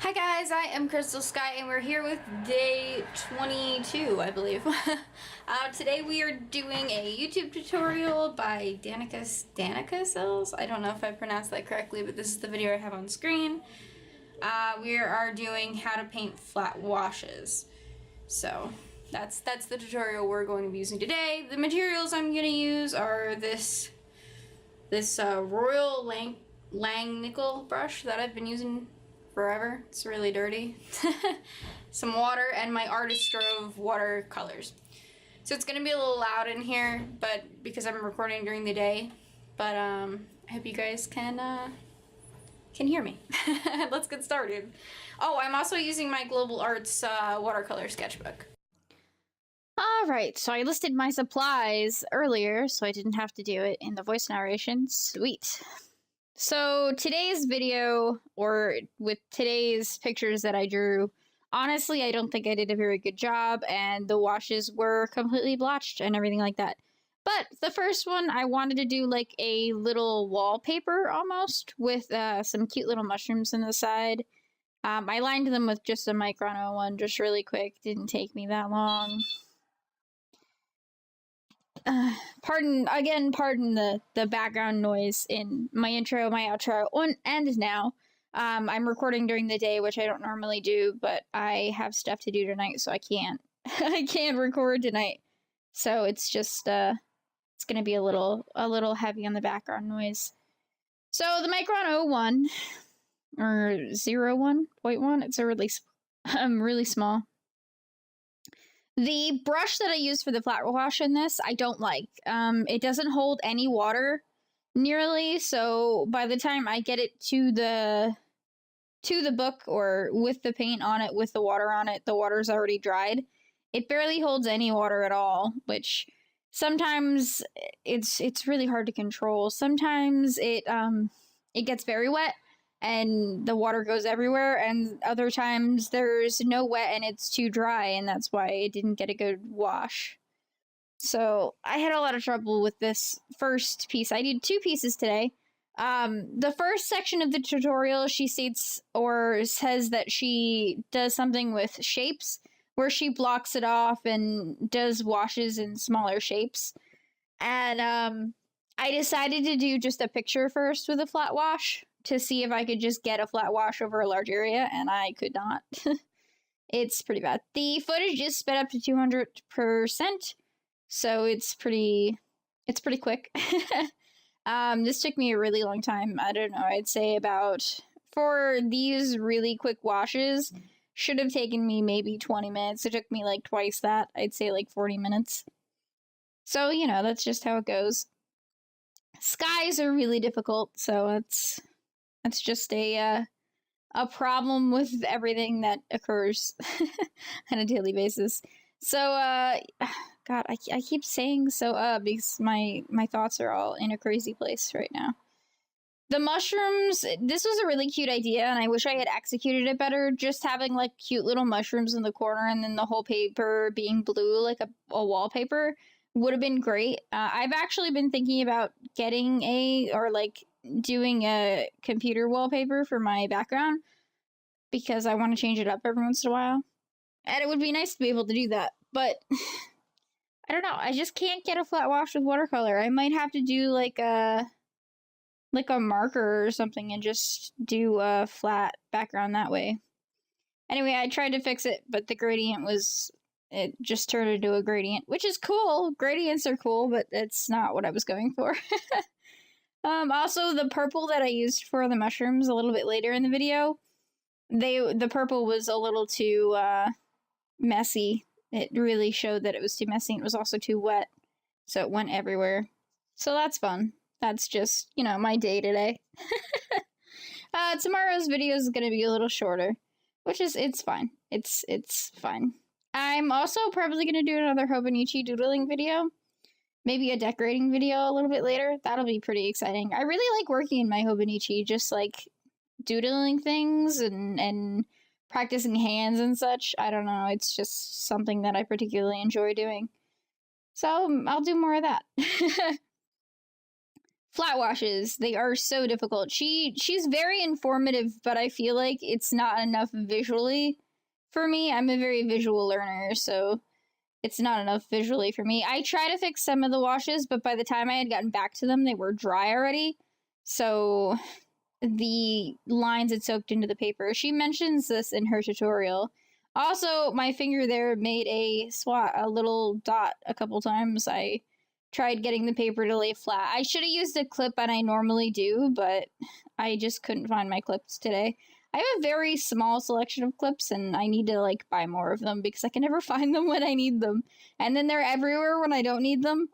Hi guys, I am Crystal Sky and we're here with day 22, I believe. Today we are doing a YouTube tutorial by Danica Sells. I don't know if I pronounced that correctly, but this is the video I have on screen. We are doing how to paint flat washes. So that's the tutorial we're going to be using today. The materials I'm going to use are this Royal Langnickel brush that I've been using forever. It's really dirty. Some water and my Artist Drove watercolors. So it's gonna be a little loud in here, but because I'm recording during the day. But I hope you guys can hear me. Let's get started. Oh, I'm also using my Global Arts watercolor sketchbook. Alright, so I listed my supplies earlier, so I didn't have to do it in the voice narration. Sweet. So today's video, or with today's pictures that I drew, honestly, I don't think I did a very good job, and the washes were completely blotched and everything like that. But the first one, I wanted to do like a little wallpaper almost, with some cute little mushrooms on the side. I lined them with just a Micron 01, just really quick. Didn't take me that long. Pardon the background noise in my intro, my outro, and now. I'm recording during the day, which I don't normally do, but I have stuff to do tonight, so I can't I can't record tonight. So it's just it's gonna be a little heavy on the background noise. So the Micron 01 or 01.1, it's a really small. The brush that I use for the flat wash in this, I don't like. It doesn't hold any water nearly, so by the time I get it to the book or with the paint on it, with the water on it, the water's already dried. It barely holds any water at all, which sometimes it's really hard to control. Sometimes it gets very wet and the water goes everywhere, and other times there's no wet and it's too dry, and that's why it didn't get a good wash. So I had a lot of trouble with this first piece. I did two pieces today. The first section of the tutorial, she states or says that she does something with shapes, where she blocks it off and does washes in smaller shapes. And I decided to do just a picture first with a flat wash, to see if I could just get a flat wash over a large area, and I could not. It's pretty bad. The footage is sped up to 200%, so it's pretty quick. This took me a really long time. I don't know, I'd say about, for these really quick washes, should have taken me maybe 20 minutes. It took me like twice that. I'd say like 40 minutes. So, you know, that's just how it goes. Skies are really difficult, so it's just a problem with everything that occurs on a daily basis. So, God, I keep saying so, because my thoughts are all in a crazy place right now. The mushrooms, this was a really cute idea, and I wish I had executed it better. Just having, like, cute little mushrooms in the corner and then the whole paper being blue, like a wallpaper, would have been great. I've actually been thinking about getting doing a computer wallpaper for my background, because I want to change it up every once in a while. And it would be nice to be able to do that, but I don't know, I just can't get a flat wash with watercolor. I might have to do like a marker or something and just do a flat background that way. Anyway, I tried to fix it, but the gradient it just turned into a gradient, which is cool. Gradients are cool, but it's not what I was going for. Also, the purple that I used for the mushrooms a little bit later in the video, the purple was a little too messy. It really showed that it was too messy. It was also too wet, so it went everywhere. So that's fun. That's just, you know, my day today. Tomorrow's video is going to be a little shorter, which is, it's fine. It's fine. I'm also probably going to do another Hobonichi doodling video. Maybe a decorating video a little bit later. That'll be pretty exciting. I really like working in my Hobonichi, just like doodling things and practicing hands and such. I don't know, it's just something that I particularly enjoy doing. So I'll do more of that. flat washes, they are so difficult. She's very informative, but I feel like it's not enough visually for me. I'm a very visual learner, so it's not enough visually for me. I try to fix some of the washes, but by the time I had gotten back to them, they were dry already. So the lines had soaked into the paper. She mentions this in her tutorial. Also, my finger there made a little dot a couple times. I tried getting the paper to lay flat. I should have used a clip, and I normally do, but I just couldn't find my clips today. I have a very small selection of clips, and I need to, like, buy more of them because I can never find them when I need them. And then they're everywhere when I don't need them.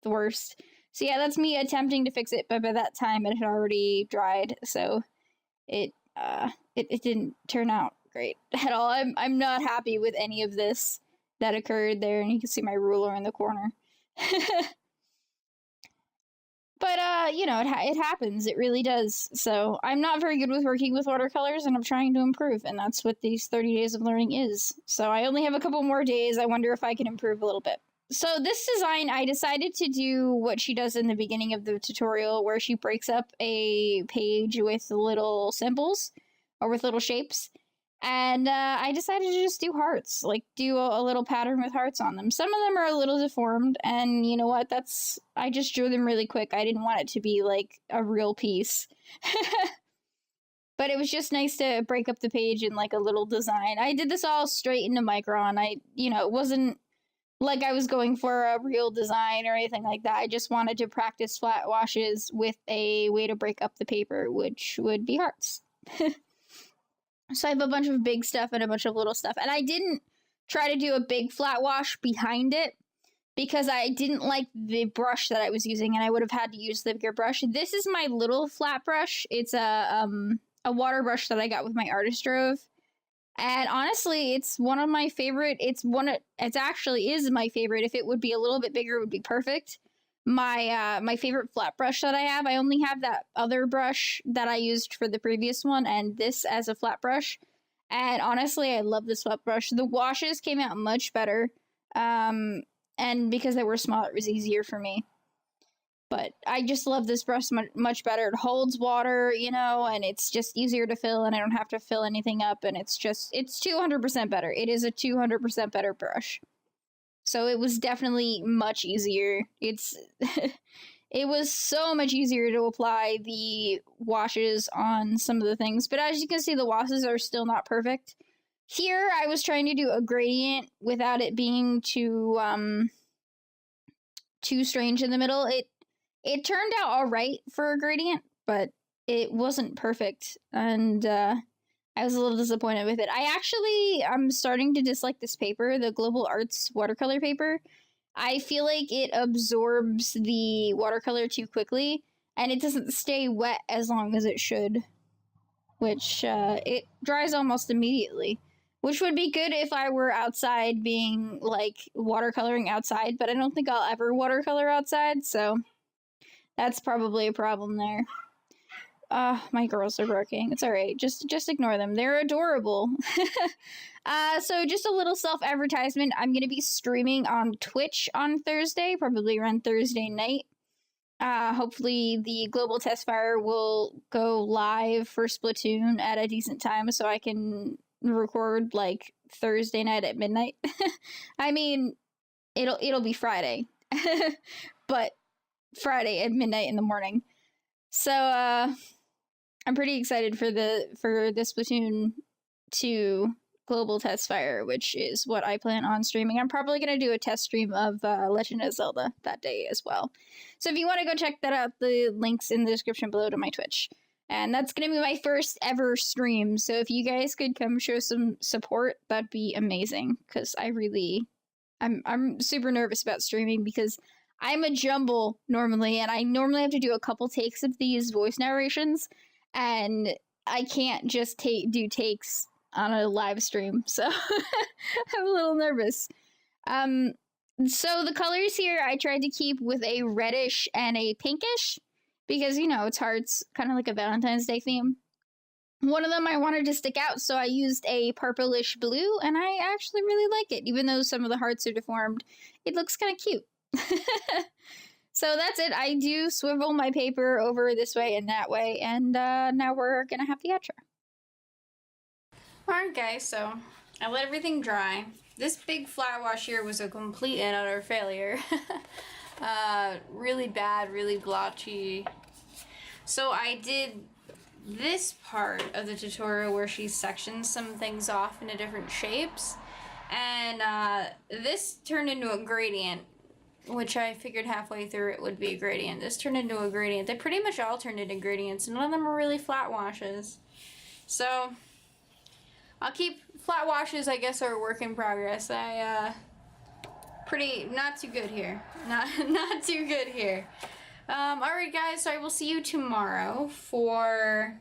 The worst. So yeah, that's me attempting to fix it, but by that time it had already dried, so it didn't turn out great at all. I'm not happy with any of this that occurred there, and you can see my ruler in the corner. But, you know, it happens. It really does. So I'm not very good with working with watercolors, and I'm trying to improve, and that's what these 30 days of learning is. So I only have a couple more days. I wonder if I can improve a little bit. So this design, I decided to do what she does in the beginning of the tutorial, where she breaks up a page with little symbols, or with little shapes. And I decided to just do hearts, like do a little pattern with hearts on them. Some of them are a little deformed, and you know what, I just drew them really quick. I didn't want it to be like a real piece. But it was just nice to break up the page in like a little design. I did this all straight into Micron. It wasn't like I was going for a real design or anything like that. I just wanted to practice flat washes with a way to break up the paper, which would be hearts. So I have a bunch of big stuff and a bunch of little stuff. And I didn't try to do a big flat wash behind it because I didn't like the brush that I was using, and I would have had to use the bigger brush. This is my little flat brush. It's a water brush that I got with my artist drove. And honestly, it's one of my favorite. It actually is my favorite. If it would be a little bit bigger, it would be perfect. My favorite flat brush that I have. I only have that other brush that I used for the previous one, and this as a flat brush. And honestly, I love this flat brush. The washes came out much better. And because they were small, it was easier for me. But I just love this brush much better. It holds water, and it's just easier to fill, and I don't have to fill anything up, and it's 200% better. It is a 200% better brush. So it was definitely much easier. It was so much easier to apply the washes on some of the things. But as you can see, the washes are still not perfect. Here, I was trying to do a gradient without it being too strange in the middle. It turned out all right for a gradient, but it wasn't perfect. And I was a little disappointed with it. I'm starting to dislike this paper, the Global Arts watercolor paper. I feel like it absorbs the watercolor too quickly, and it doesn't stay wet as long as it should, which it dries almost immediately, which would be good if I were outside being, like, watercoloring outside, but I don't think I'll ever watercolor outside, so that's probably a problem there. My girls are barking. It's alright. Just ignore them. They're adorable. So just a little self-advertisement. I'm going to be streaming on Twitch on Thursday, probably around Thursday night. Hopefully the Global Test Fire will go live for Splatoon at a decent time so I can record, like, Thursday night at midnight. I mean, it'll be Friday. But Friday at midnight in the morning. So, I'm pretty excited for the Splatoon 2 Global Test Fire, which is what I plan on streaming. I'm probably going to do a test stream of Legend of Zelda that day as well. So if you want to go check that out, the link's in the description below to my Twitch. And that's going to be my first ever stream, so if you guys could come show some support, that'd be amazing, because I'm super nervous about streaming, because I'm a jumble normally, and I normally have to do a couple takes of these voice narrations, and I can't just do takes on a live stream, so I'm a little nervous. So the colors here I tried to keep with a reddish and a pinkish, because, it's hearts, kind of like a Valentine's Day theme. One of them I wanted to stick out, so I used a purplish blue, and I actually really like it, even though some of the hearts are deformed. It looks kind of cute. So that's it. I do swivel my paper over this way and that way, and now we're gonna have the outro. Alright guys, so I let everything dry. This big flat wash here was a complete and utter failure. Really bad, really blotchy. So I did this part of the tutorial where she sections some things off into different shapes, and this turned into a gradient, which I figured halfway through it would be a gradient. This turned into a gradient. They pretty much all turned into gradients. None of them are really flat washes. So I'll keep flat washes, I guess, are a work in progress. Not too good here. Not too good here. Alright guys, so I will see you tomorrow for,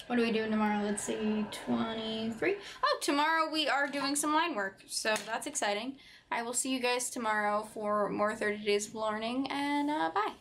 what are we doing tomorrow? Let's see, 23? Oh, tomorrow we are doing some line work, so that's exciting. I will see you guys tomorrow for more 30 Days of Learning, and bye.